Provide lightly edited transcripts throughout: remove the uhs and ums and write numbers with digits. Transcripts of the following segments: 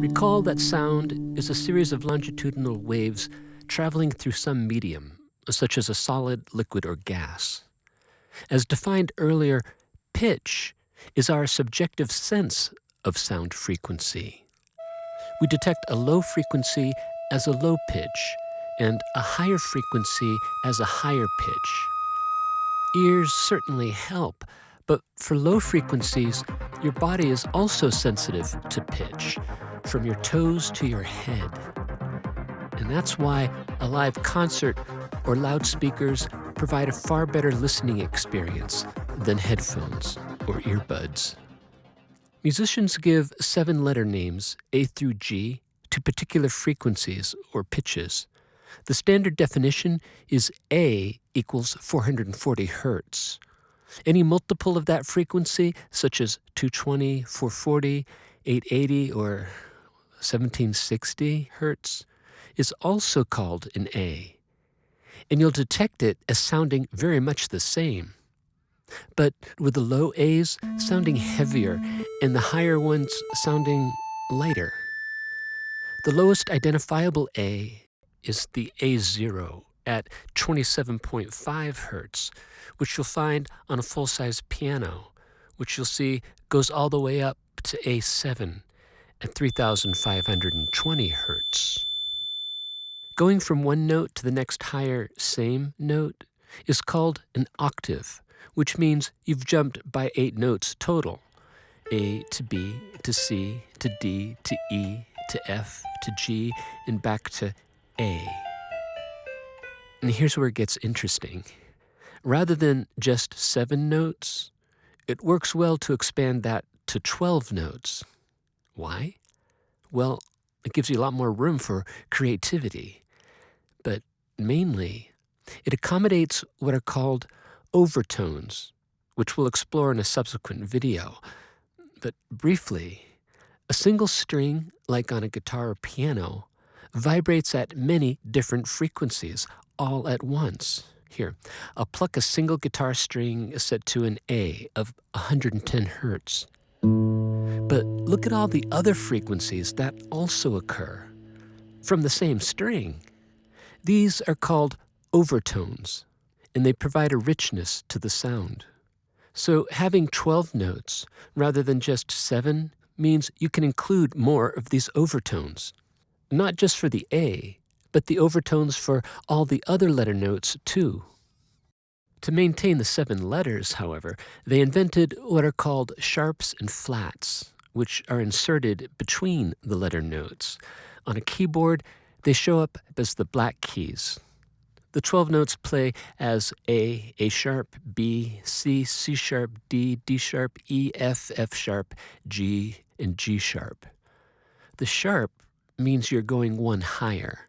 Recall that sound is a series of longitudinal waves traveling through some medium, such as a solid, liquid, or gas. As defined earlier, pitch is our subjective sense of sound frequency. We detect a low frequency as a low pitch and a higher frequency as a higher pitch. Ears certainly help, but for low frequencies, your body is also sensitive to pitch, from your toes to your head. And that's why a live concert or loudspeakers provide a far better listening experience than headphones or earbuds. Musicians give 7-letter names, A through G, to particular frequencies or pitches. The standard definition is A equals 440 hertz. Any multiple of that frequency, such as 220, 440, 880, or 1760 hertz, is also called an A. And you'll detect it as sounding very much the same, but with the low A's sounding heavier and the higher ones sounding lighter. The lowest identifiable A is the A0 at 27.5 hertz, which you'll find on a full-size piano, which you'll see goes all the way up to A7 at 3,520 hertz. Going from one note to the next higher same note is called an octave, which means you've jumped by 8 notes total. A to B to C to D to E to F to G and back to A. And here's where it gets interesting. Rather than just 7 notes, it works well to expand that to 12 notes. Why? Well, it gives you a lot more room for creativity. But mainly, it accommodates what are called overtones, which we'll explore in a subsequent video. But briefly, a single string, like on a guitar or piano, vibrates at many different frequencies, all at once. Here, I'll pluck a single guitar string set to an A of 110 hertz. But look at all the other frequencies that also occur from the same string. These are called overtones, and they provide a richness to the sound. So having 12 notes rather than just 7 means you can include more of these overtones. Not just for the A, but the overtones for all the other letter notes too. To maintain the 7 letters, however, they invented what are called sharps and flats, which are inserted between the letter notes. On a keyboard, they show up as the black keys. The 12 notes play as A, A sharp, B, C, C sharp, D, D sharp, E, F, F sharp, G, and G sharp. The sharp means you're going one higher.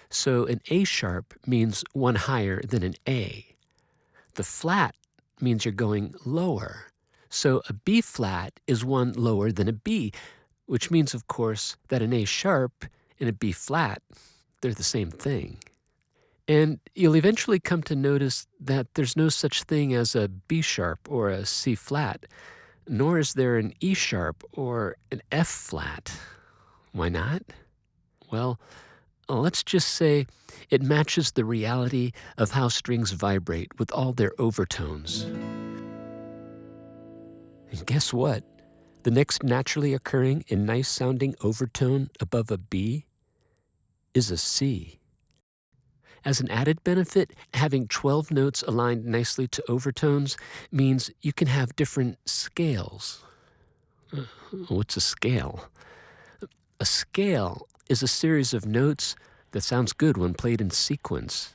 So an A sharp means one higher than an A. The flat means you're going lower. So a B flat is one lower than a B, which means, of course, that an A sharp and a B flat, they're the same thing. And you'll eventually come to notice that there's no such thing as a B sharp or a C flat, nor is there an E sharp or an F flat. Why not? Well, let's just say it matches the reality of how strings vibrate with all their overtones. And guess what? The next naturally occurring and nice-sounding overtone above a B is a C. As an added benefit, having 12 notes aligned nicely to overtones means you can have different scales. What's a scale? A scale is a series of notes that sounds good when played in sequence.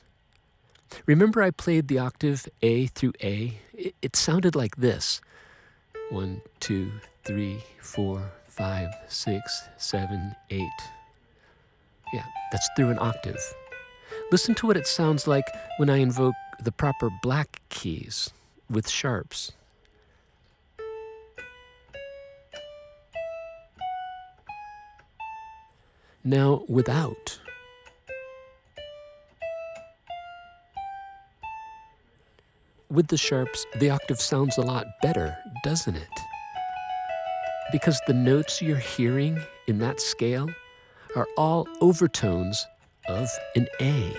Remember I played the octave A through A? It sounded like this. 1, 2, 3, 4, 5, 6, 7, 8. Yeah, that's through an octave. Listen to what it sounds like when I invoke the proper black keys with sharps. Now without. With the sharps, the octave sounds a lot better, doesn't it? Because the notes you're hearing in that scale are all overtones of an A.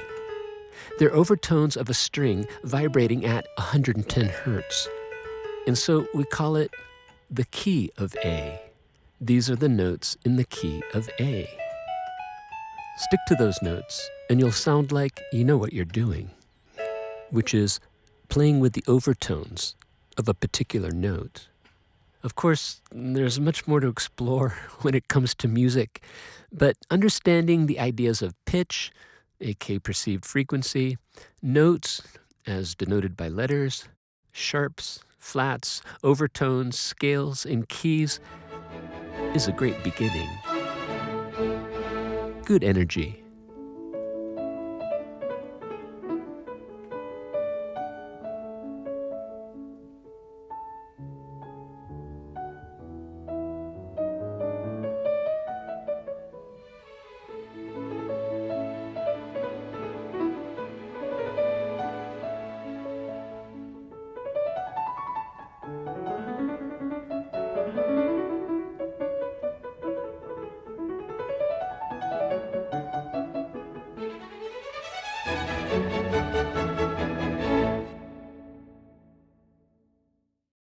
They're overtones of a string vibrating at 110 hertz. And so we call it the key of A. These are the notes in the key of A. Stick to those notes, and you'll sound like you know what you're doing, which is playing with the overtones of a particular note. Of course, there's much more to explore when it comes to music, but understanding the ideas of pitch, aka perceived frequency, notes, as denoted by letters, sharps, flats, overtones, scales, and keys, is a great beginning. Good energy